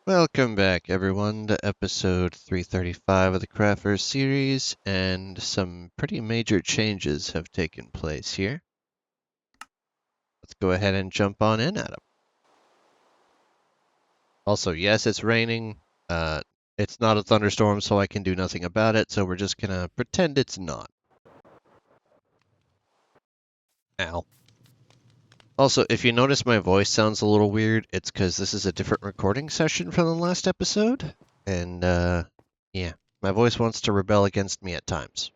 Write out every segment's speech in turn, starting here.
Welcome back, everyone, to episode 335 of the Craftverse series, and some pretty major changes have taken place here. Let's go ahead and jump on in at them. Also, yes, it's raining. It's not a thunderstorm, so I can do nothing about it, so we're just gonna pretend it's not. Ow. Also, if you notice my voice sounds a little weird, it's because this is a different recording session from the last episode, and, yeah, my voice wants to rebel against me at times.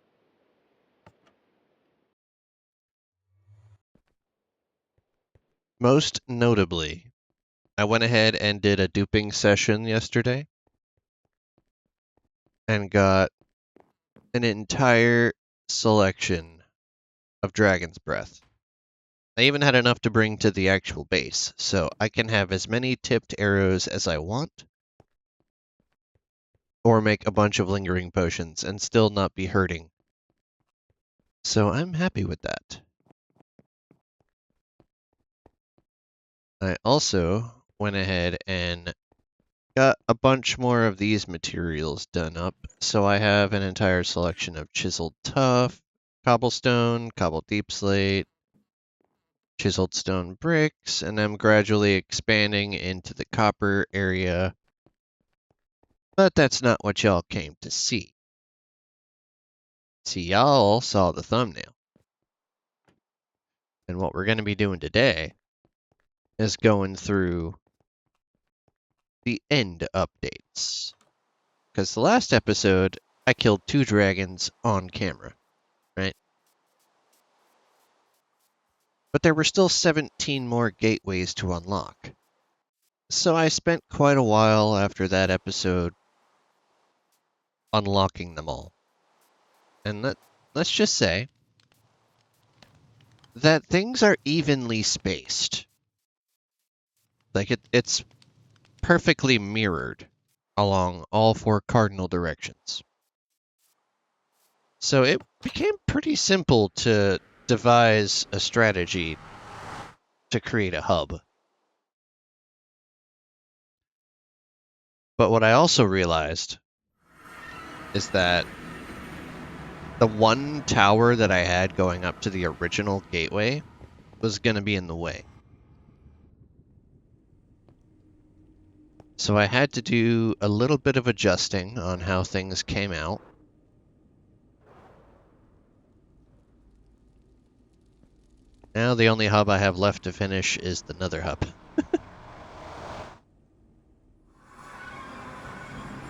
Most notably, I went ahead and did a duping session yesterday and got an entire selection of Dragon's Breath. I even had enough to bring to the actual base, so I can have as many tipped arrows as I want, or make a bunch of lingering potions and still not be hurting. So I'm happy with that. I also went ahead and got a bunch more of these materials done up, so I have an entire selection of chiseled tuff, cobblestone, cobbled deep slate, chiseled stone bricks, and I'm gradually expanding into the copper area. But that's not what y'all came to see. See, y'all saw the thumbnail. And what we're going to be doing today is going through the end updates. Because the last episode, I killed 2 dragons on camera, right? But there were still 17 more gateways to unlock. So I spent quite a while after that episode unlocking them all. And let's just say that things are evenly spaced. Like it's perfectly mirrored along all 4 cardinal directions. So it became pretty simple to devise a strategy to create a hub. But what I also realized is that the one tower that I had going up to the original gateway was going to be in the way. So I had to do a little bit of adjusting on how things came out. Now the only hub I have left to finish is the nether hub.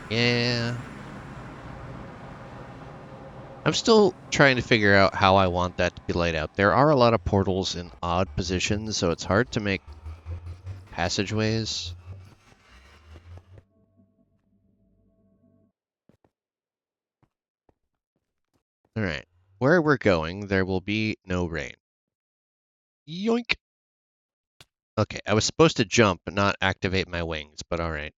Yeah. I'm still trying to figure out how I want that to be laid out. There are a lot of portals in odd positions, so it's hard to make passageways. Alright. Where we're going, there will be no rain. Yoink! Okay, I was supposed to jump but not activate my wings, but alright.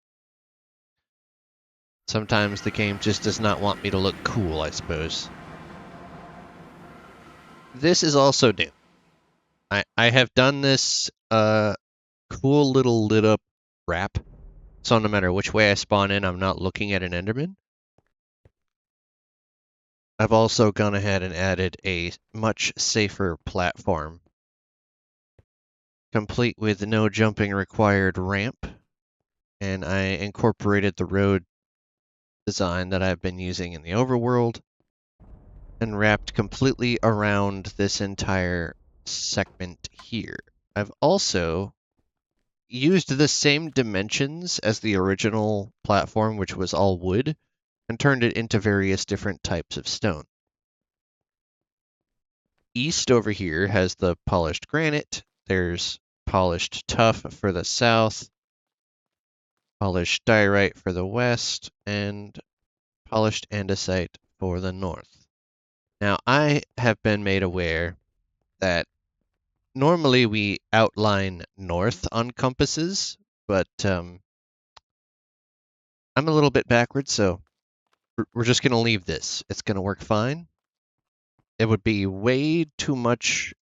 Sometimes the game just does not want me to look cool, I suppose. This is also new. I have done this cool little lit up wrap, so no matter which way I spawn in, I'm not looking at an Enderman. I've also gone ahead and added a much safer platform, complete with no jumping required ramp, and I incorporated the road design that I've been using in the overworld and wrapped completely around this entire segment here. I've also used the same dimensions as the original platform, which was all wood, and turned it into various different types of stone. East over here has the polished granite. There's polished tuff for the south, polished diorite for the west, and polished andesite for the north. Now, I have been made aware that normally we outline north on compasses, but I'm a little bit backwards, so we're just going to leave this. It's going to work fine. It would be way too much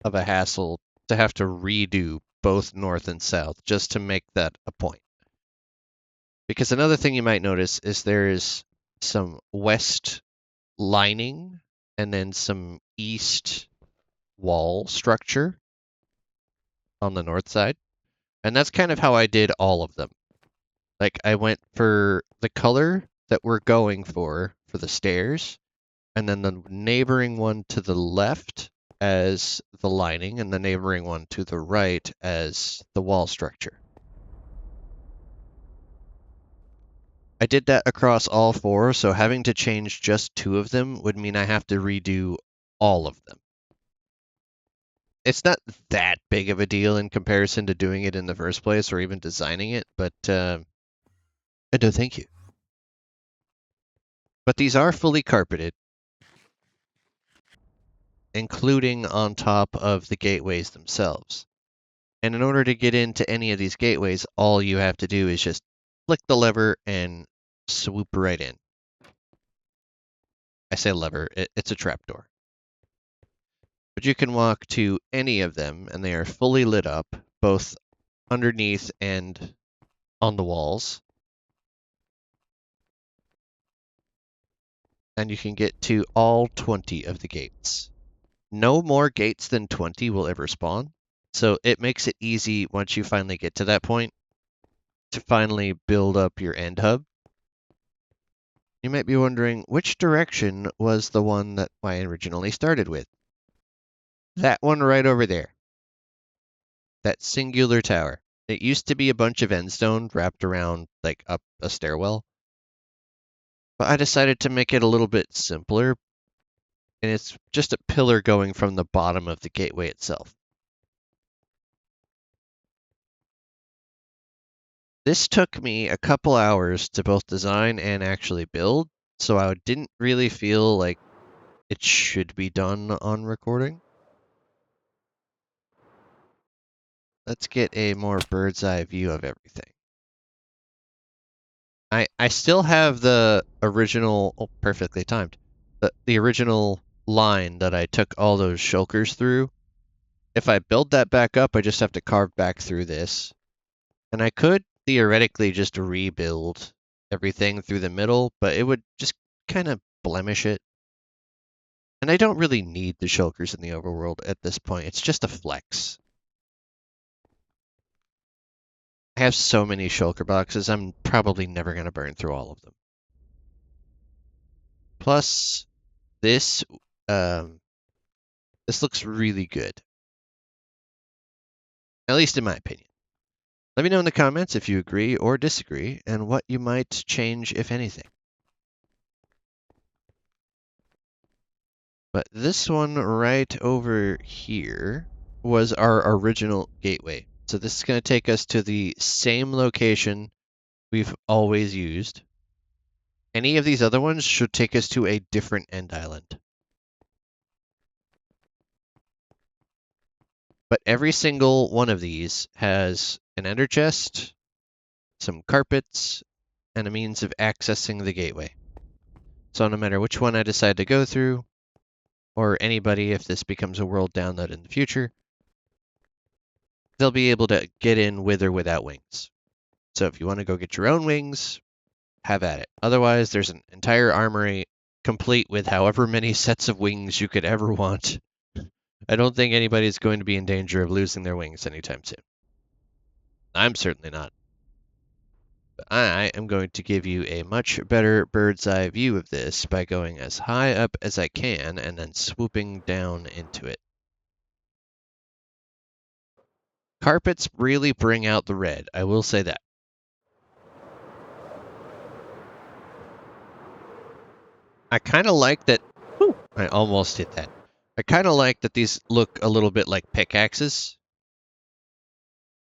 of a hassle to have to redo both north and south just to make that a point. Because another thing you might notice is there's some west lining and then some east wall structure on the north side. And that's kind of how I did all of them. Like I went for the color that we're going for the stairs, and then the neighboring one to the left as the lining, and the neighboring one to the right as the wall structure. I did that across all four, so having to change just two of them would mean I have to redo all of them. It's not that big of a deal in comparison to doing it in the first place or even designing it, but no, thank you. But these are fully carpeted, including on top of the gateways themselves. And in order to get into any of these gateways, all you have to do is just flick the lever and swoop right in. I say lever, it's a trapdoor. But you can walk to any of them, and they are fully lit up, both underneath and on the walls. And you can get to all 20 of the gates. No more gates than 20 will ever spawn, so it makes it easy once you finally get to that point to finally build up your end hub. You might be wondering, which direction was the one that I originally started with? That one right over there. That singular tower. It used to be a bunch of endstone wrapped around, like, up a stairwell. But I decided to make it a little bit simpler, and it's just a pillar going from the bottom of the gateway itself. This took me a couple hours to both design and actually build, so I didn't really feel like it should be done on recording. Let's get a more bird's eye view of everything. I still have the original, oh, perfectly timed, the original line that I took all those shulkers through. If I build that back up, I just have to carve back through this. And I could theoretically just rebuild everything through the middle, but it would just kind of blemish it. And I don't really need the shulkers in the overworld at this point. It's just a flex. I have so many shulker boxes, I'm probably never going to burn through all of them. Plus, this this looks really good. At least in my opinion. Let me know in the comments if you agree or disagree, and what you might change, if anything. But this one right over here was our original gateway. So this is going to take us to the same location we've always used. Any of these other ones should take us to a different end island. But every single one of these has an ender chest, some carpets, and a means of accessing the gateway. So no matter which one I decide to go through, or anybody if this becomes a world download in the future, they'll be able to get in with or without wings. So if you want to go get your own wings, have at it. Otherwise, there's an entire armory complete with however many sets of wings you could ever want. I don't think anybody's going to be in danger of losing their wings anytime soon. I'm certainly not. But I am going to give you a much better bird's eye view of this by going as high up as I can and then swooping down into it. Carpets really bring out the red, I will say that. I kind of like that. Whew, I almost hit that. I kind of like that these look a little bit like pickaxes.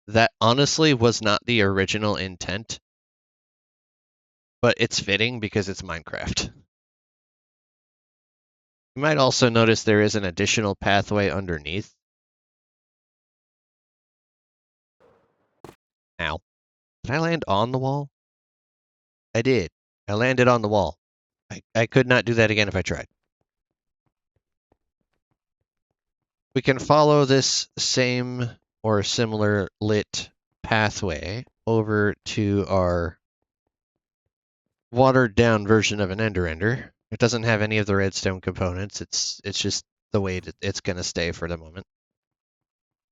That honestly was not the original intent, but it's fitting because it's Minecraft. You might also notice there is an additional pathway underneath. Ow. Did I land on the wall? I did. I landed on the wall. I could not do that again if I tried. We can follow this same or similar lit pathway over to our watered down version of an ender. It doesn't have any of the redstone components. It's just the way it's going to stay for the moment.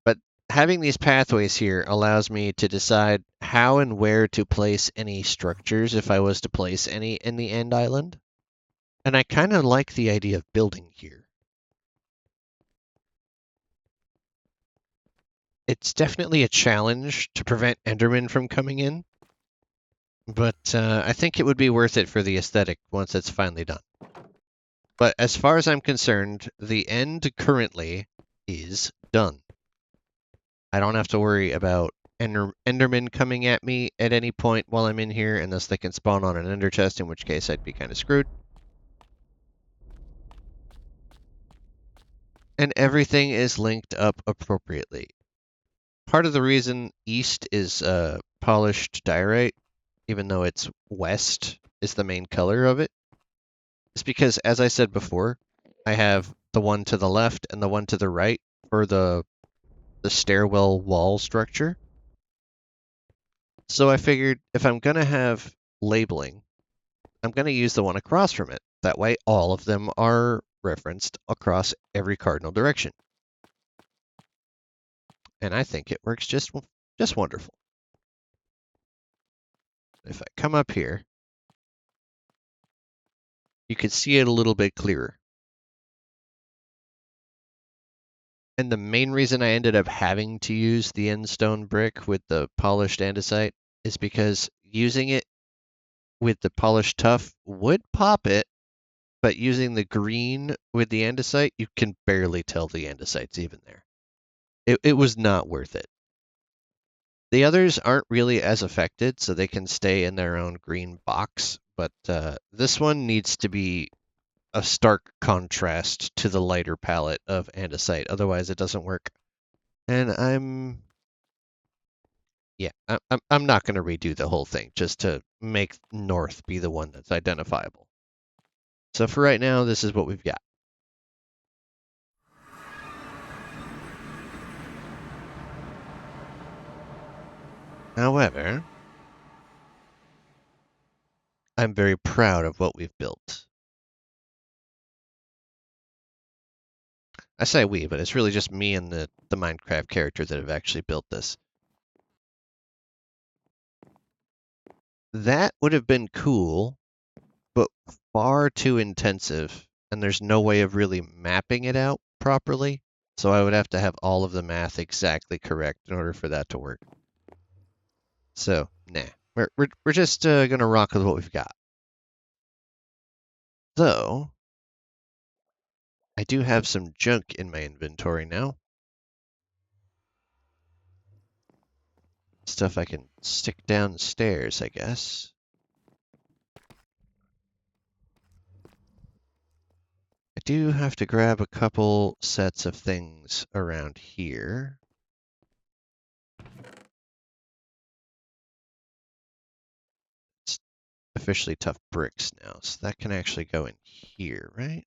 But having these pathways here allows me to decide how and where to place any structures if I was to place any in the end island. And I kind of like the idea of building here. It's definitely a challenge to prevent Endermen from coming in, but I think it would be worth it for the aesthetic once it's finally done. But as far as I'm concerned, the end currently is done. I don't have to worry about Endermen coming at me at any point while I'm in here, unless they can spawn on an Ender chest, in which case I'd be kind of screwed. And everything is linked up appropriately. Part of the reason east is polished diorite, even though it's west is the main color of it, is because, as I said before, I have the one to the left and the one to the right for the stairwell wall structure. So I figured if I'm going to have labeling, I'm going to use the one across from it. That way all of them are referenced across every cardinal direction. And I think it works just wonderful. If I come up here, you can see it a little bit clearer. And the main reason I ended up having to use the end stone brick with the polished andesite is because using it with the polished tuff would pop it, but using the green with the andesite, you can barely tell the andesite's even there. It was not worth it. The others aren't really as affected, so they can stay in their own green box, but this one needs to be a stark contrast to the lighter palette of andesite, otherwise it doesn't work. And I'm not going to redo the whole thing just to make north be the one that's identifiable. So for right now, this is what we've got. However, I'm very proud of what we've built. I say we, but it's really just me and the Minecraft character that have actually built this. That would have been cool, but far too intensive, and there's no way of really mapping it out properly. So I would have to have all of the math exactly correct in order for that to work. So, nah. We're just gonna rock with what we've got. Though, I do have some junk in my inventory now. Stuff I can stick downstairs, I guess. I do have to grab a couple sets of things around here. It's officially tough bricks now, so that can actually go in here, right?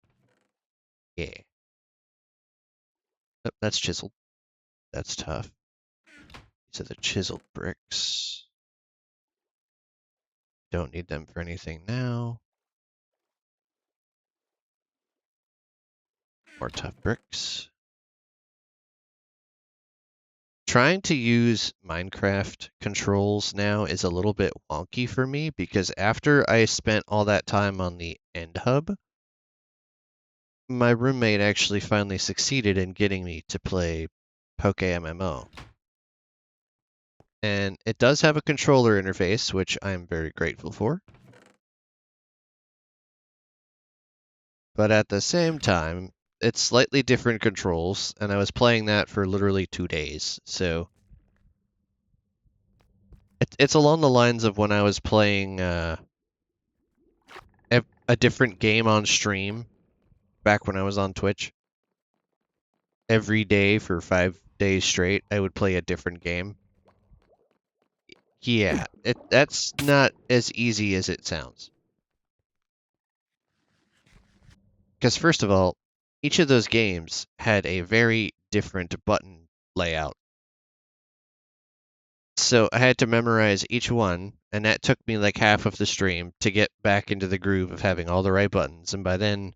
Yeah. Oh, that's chiseled. That's tough. These are the chiseled bricks. Don't need them for anything now. More tough bricks. Trying to use Minecraft controls now is a little bit wonky for me because after I spent all that time on the end hub, my roommate actually finally succeeded in getting me to play Poke MMO. And it does have a controller interface, which I'm very grateful for. But at the same time, it's slightly different controls, and I was playing that for literally 2 days. So it's along the lines of when I was playing a different game on stream back when I was on Twitch. Every day for 5 days straight, I would play a different game. Yeah, that's not as easy as it sounds. Because first of all, each of those games had a very different button layout. So I had to memorize each one, and that took me like half of the stream to get back into the groove of having all the right buttons. And by then,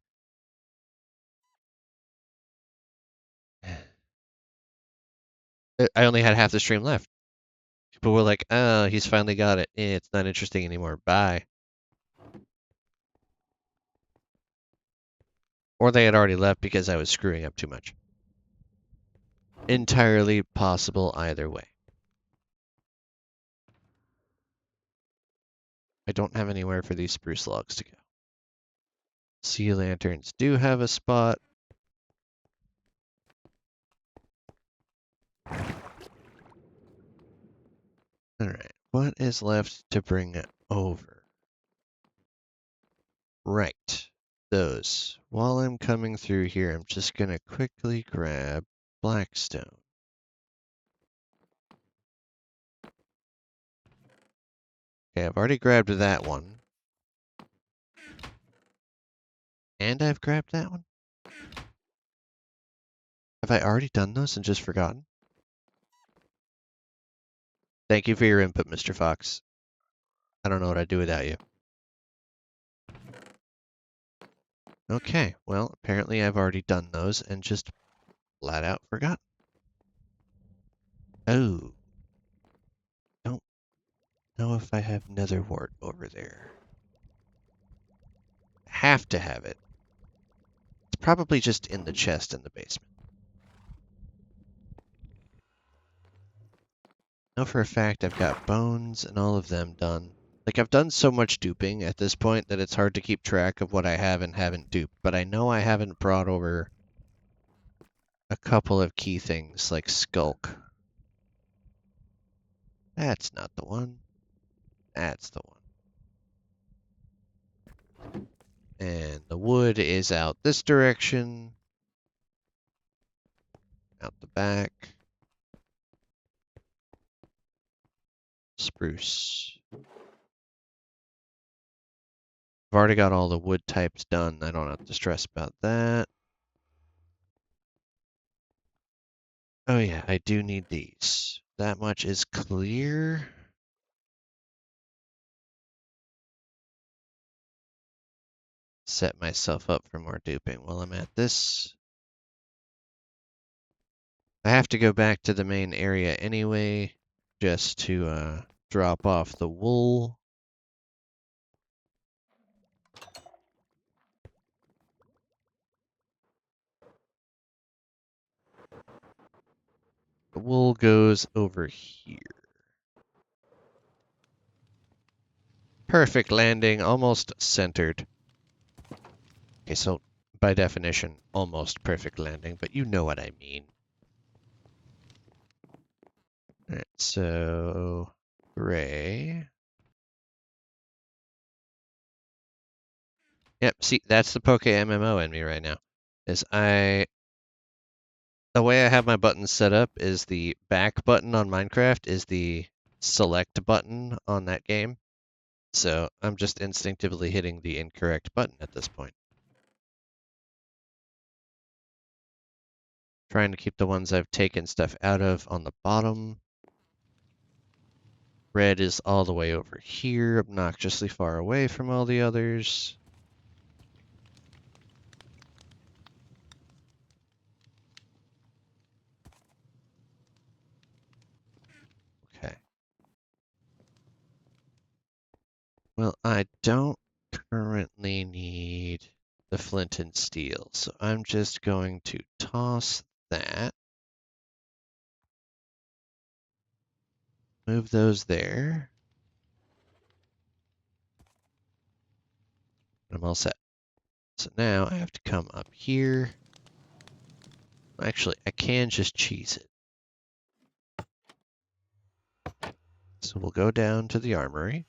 I only had half the stream left. People were like, "Oh, he's finally got it. It's not interesting anymore. Bye." Or they had already left because I was screwing up too much. Entirely possible either way. I don't have anywhere for these spruce logs to go. Sea lanterns do have a spot. Alright, what is left to bring over? Right, those. While I'm coming through here, I'm just gonna quickly grab blackstone. Okay, I've already grabbed that one. And I've grabbed that one? Have I already done those and just forgotten? Thank you for your input, Mr. Fox. I don't know what I'd do without you. Okay, well, apparently I've already done those and just flat out forgot. Oh, don't know if I have nether wart over there. Have to have it. It's probably just in the chest in the basement. Know for a fact I've got bones and all of them done. Like, I've done so much duping at this point that it's hard to keep track of what I have and haven't duped, but I know I haven't brought over a couple of key things like Skulk. That's not the one. That's the one. And the wood is out this direction. Out the back. Spruce. I've already got all the wood types done. I don't have to stress about that. Oh yeah, I do need these. That much is clear. Set myself up for more duping while I'm at this. I have to go back to the main area anyway, just to drop off the wool. The wool goes over here. Perfect landing, almost centered. Okay, so by definition, almost perfect landing, but you know what I mean. Alright, so gray. Yep, see, that's the Poke MMO in me right now. The way I have my buttons set up is the back button on Minecraft is the select button on that game. So I'm just instinctively hitting the incorrect button at this point. Trying to keep the ones I've taken stuff out of on the bottom. Red is all the way over here, obnoxiously far away from all the others. Okay. Well, I don't currently need the flint and steel, so I'm just going to toss that. Move those there. I'm all set. So now I have to come up here. Actually, I can just cheese it. So we'll go down to the armory.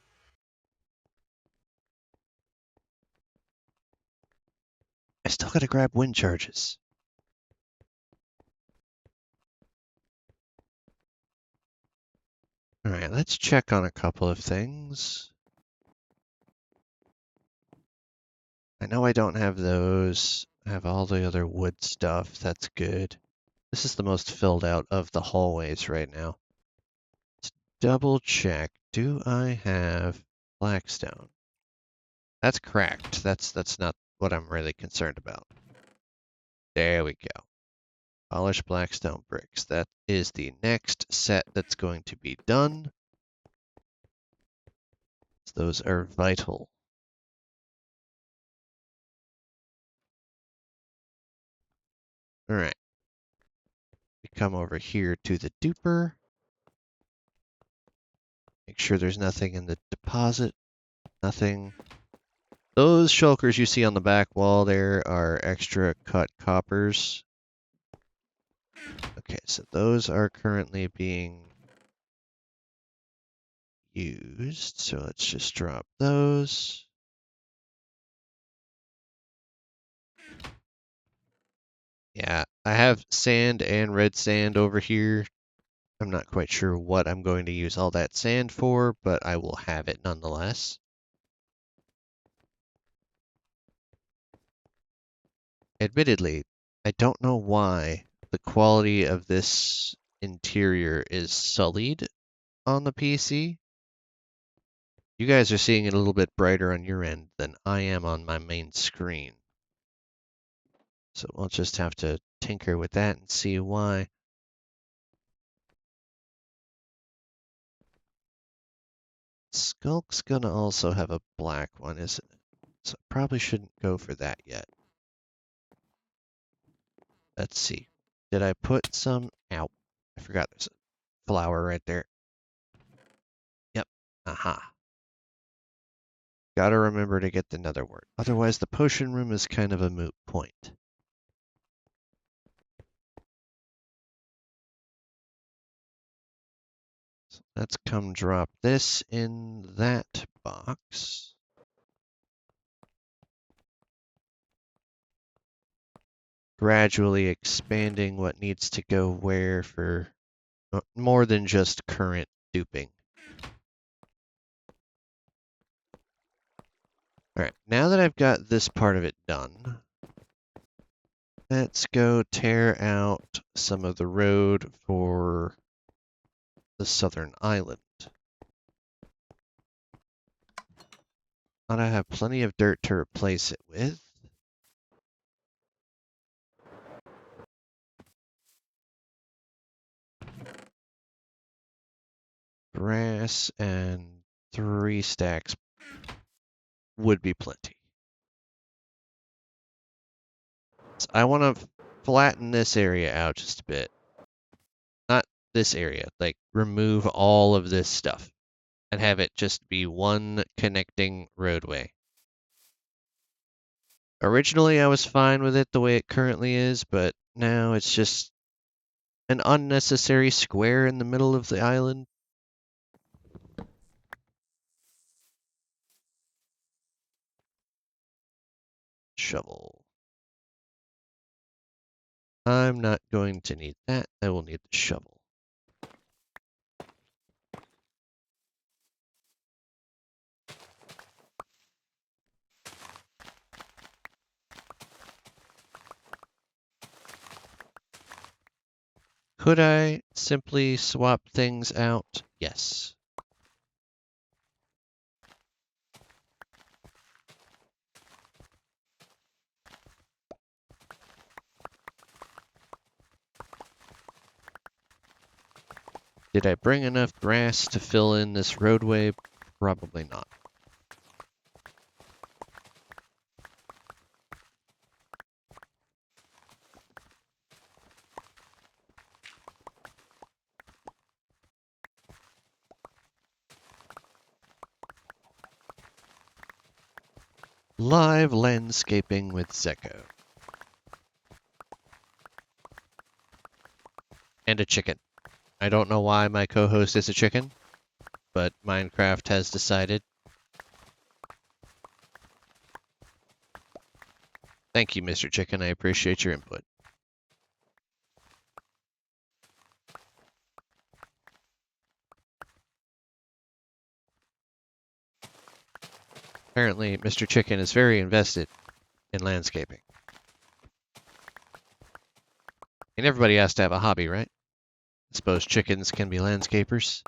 I still gotta grab wind charges. All right, let's check on a couple of things. I know I don't have those. I have all the other wood stuff. That's good. This is the most filled out of the hallways right now. It's double check. Do I have blackstone? That's cracked. That's not what I'm really concerned about. There we go. Polished blackstone bricks. That is the next set that's going to be done. Those are vital. All right. We come over here to the duper. Make sure there's nothing in the deposit. Nothing. Those shulkers you see on the back wall there are extra cut coppers. Okay, so those are currently being used. So let's just drop those. Yeah, I have sand and red sand over here. I'm not quite sure what I'm going to use all that sand for, but I will have it nonetheless. Admittedly, I don't know why the quality of this interior is sullied on the PC. You guys are seeing it a little bit brighter on your end than I am on my main screen. So we'll just have to tinker with that and see why. Skulk's gonna also have a black one, isn't it? So probably shouldn't go for that yet. Let's see. Did I put some out? I forgot there's a flower right there. Yep. Aha. Gotta remember to get the nether wart. Otherwise, the potion room is kind of a moot point. So let's come drop this in that box. Gradually expanding what needs to go where for more than just current duping. All right, now that I've got this part of it done, let's go tear out some of the road for the southern island. Ought to have plenty of dirt to replace it with. Grass and 3 stacks would be plenty. So I want to flatten this area out just a bit. Not this area, like remove all of this stuff and have it just be one connecting roadway. Originally, I was fine with it the way it currently is, but now it's just an unnecessary square in the middle of the island. Shovel. I'm not going to need that. I will need the shovel. Could I simply swap things out? Yes. Did I bring enough grass to fill in this roadway? Probably not. Live landscaping with Zeko. And a chicken. I don't know why my co-host is a chicken, but Minecraft has decided. Thank you, Mr. Chicken. I appreciate your input. Apparently, Mr. Chicken is very invested in landscaping. And everybody has to have a hobby, right? I suppose chickens can be landscapers.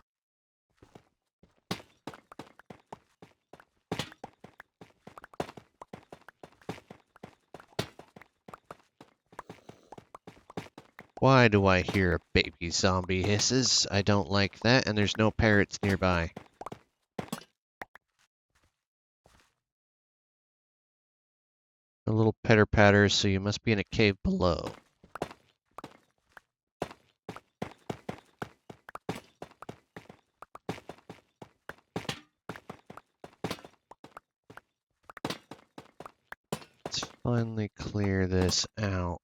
Why do I hear a baby zombie hisses? I don't like that, and there's no parrots nearby. A little pitter patter, so you must be in a cave below. Let's finally clear this out.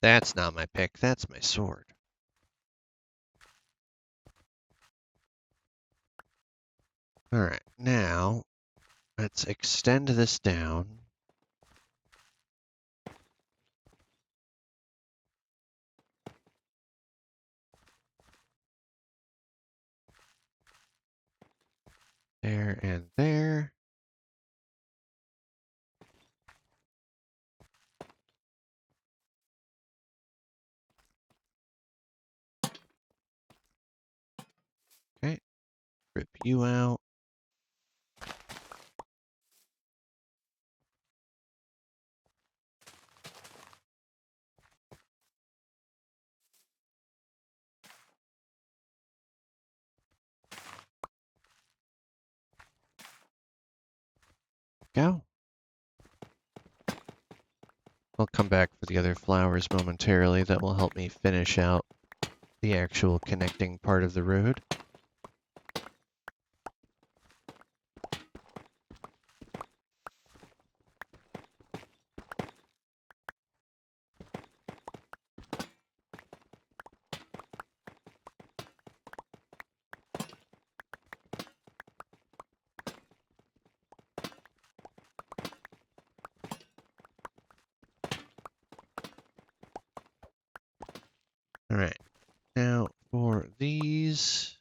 That's not my pick, that's my sword. Alright, now let's extend this down. There and there. Okay, rip you out. Go. I'll come back for the other flowers momentarily. That will help me finish out the actual connecting part of the road. Alright, now for these.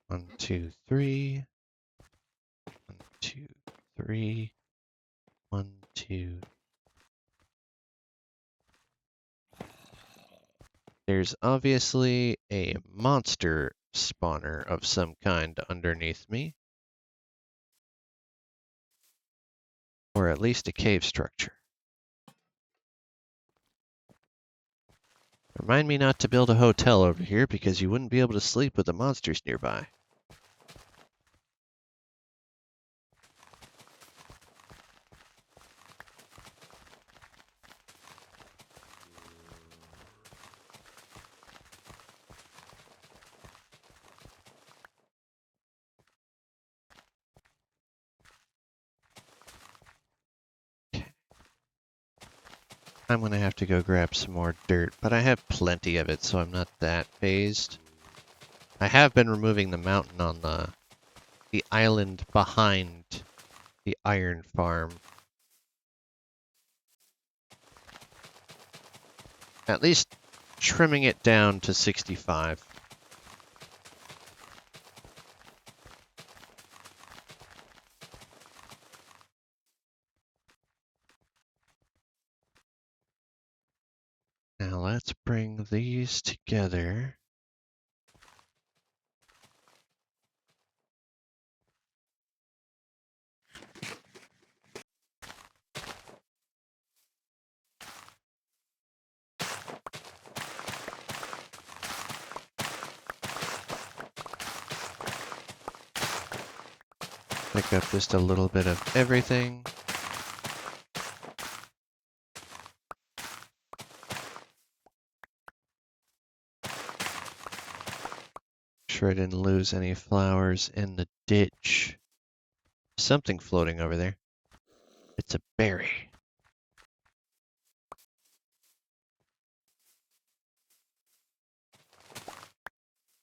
1, 2, 3. 1, 2, 3. 1, 2. There's obviously a monster spawner of some kind underneath me. Or at least a cave structure. Remind me not to build a hotel over here because you wouldn't be able to sleep with the monsters nearby. I'm gonna have to go grab some more dirt, but I have plenty of it, so I'm not that phased. I have been removing the mountain on the island behind the iron farm. At least trimming it down to 65. Now let's bring these together. Pick up just a little bit of everything. Sure I didn't lose any flowers in the ditch. Something floating over there. It's a berry.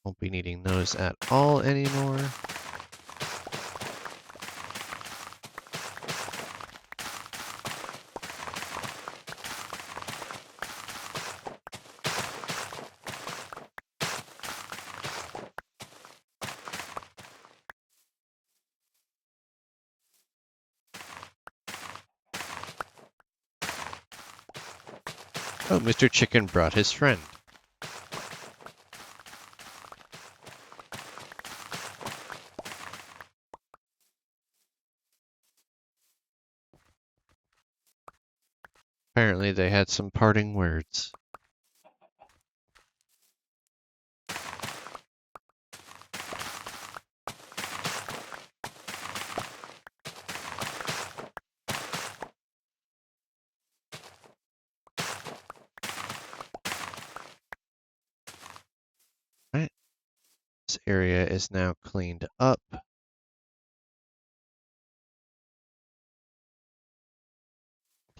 Won't be needing those at all anymore. Oh, Mr. Chicken brought his friend. Apparently they had some parting words. Right. This area is now cleaned up.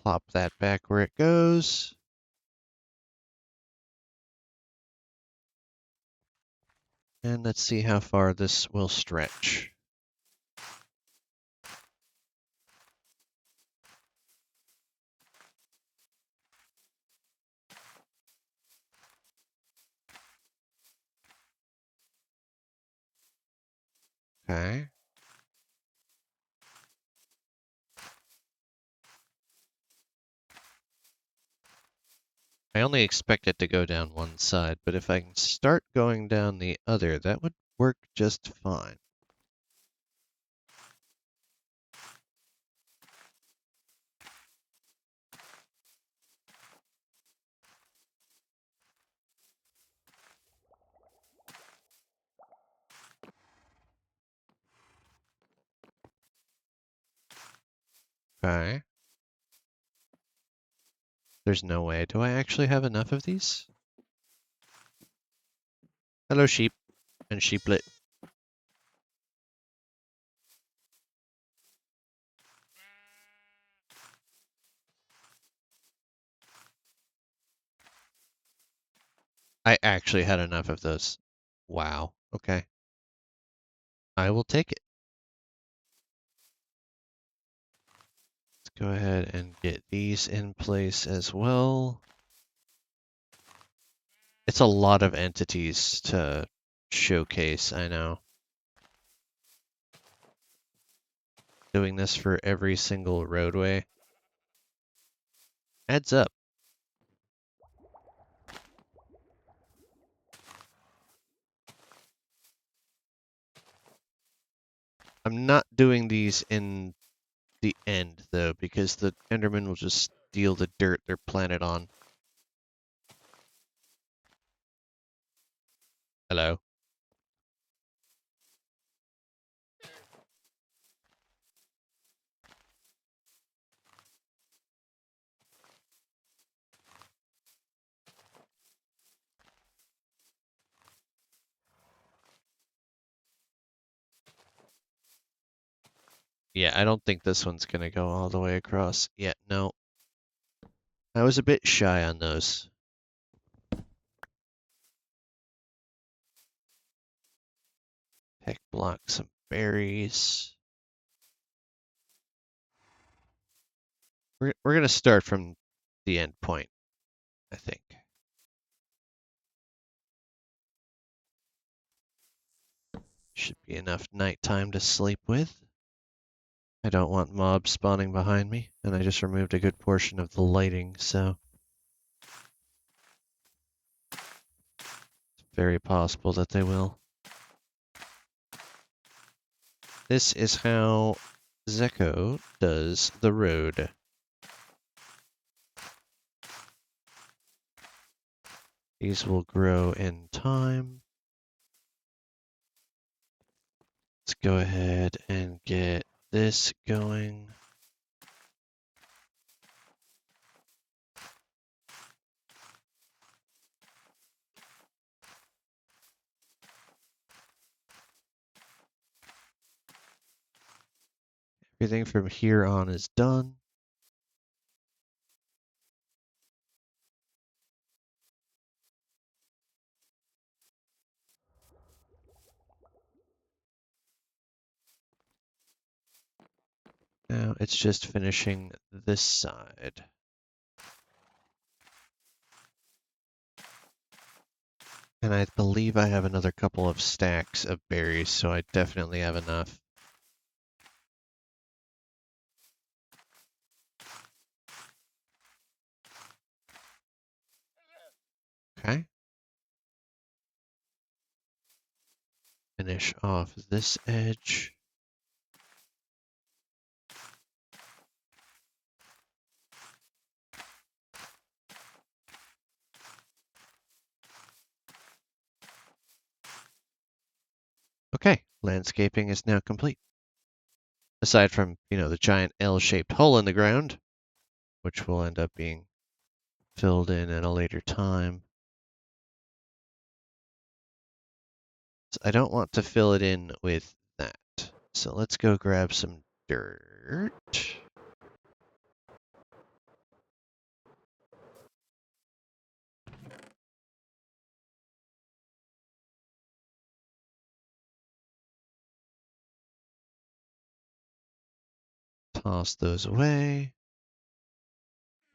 Plop that back where it goes. And let's see how far this will stretch. Okay. I only expect it to go down one side, but if I can start going down the other, that would work just fine. Okay. There's no way. Do I actually have enough of these? Hello, sheep and sheeplet. I actually had enough of those. Wow. Okay. I will take it. Let's go ahead and get these in place as well. It's a lot of entities to showcase, I know. Doing this for every single roadway adds up. I'm not doing these in the end, though, because the Enderman will just steal the dirt they're planted on. Hello. Yeah, I don't think this one's gonna go all the way across yet. No. I was a bit shy on those. Heck, block some berries. We're gonna start from the end point, I think. Should be enough nighttime to sleep with. I don't want mobs spawning behind me, and I just removed a good portion of the lighting, so it's very possible that they will. This is how Zeko does the road. These will grow in time. Let's go ahead and get this going. Everything from here on is done. Now it's just finishing this side. And I believe I have another couple of stacks of berries, so I definitely have enough. Okay. Finish off this edge. Okay, landscaping is now complete. Aside from, the giant L-shaped hole in the ground, which will end up being filled in at a later time. So I don't want to fill it in with that. So let's go grab some dirt. Toss those away.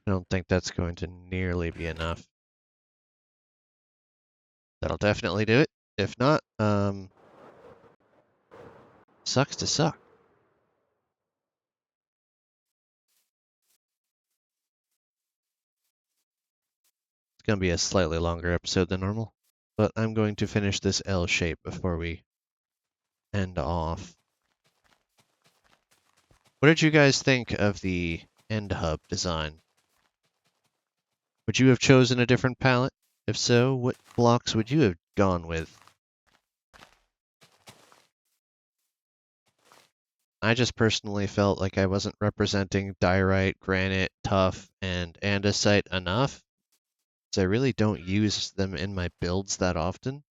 I don't think that's going to nearly be enough. That'll definitely do it. If not, sucks to suck. It's going to be a slightly longer episode than normal, but I'm going to finish this L shape before we end off. What did you guys think of the end hub design? Would you have chosen a different palette? If so, what blocks would you have gone with? I just personally felt like I wasn't representing diorite, granite, tuff, and andesite enough, so I really don't use them in my builds that often,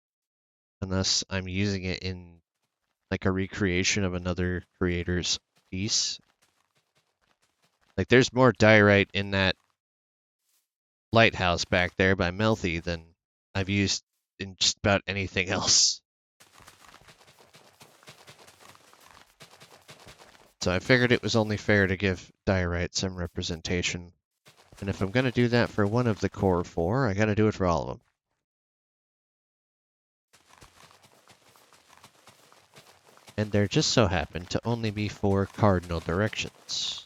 unless I'm using it in like a recreation of another creator's piece. Like there's more diorite in that lighthouse back there by Melthi than I've used in just about anything else. So I figured it was only fair to give diorite some representation. And if I'm going to do that for one of the core four, I got to do it for all of them. And there just so happen to only be 4 cardinal directions.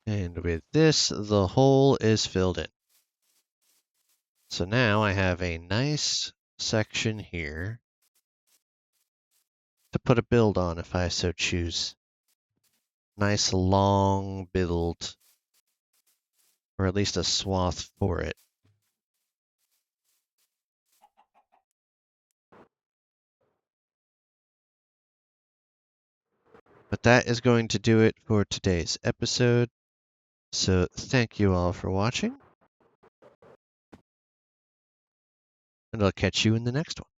And with this, the hole is filled in. So now I have a nice section here to put a build on if I so choose. Nice long build, or at least a swath for it. But that is going to do it for today's episode. So thank you all for watching, and I'll catch you in the next one.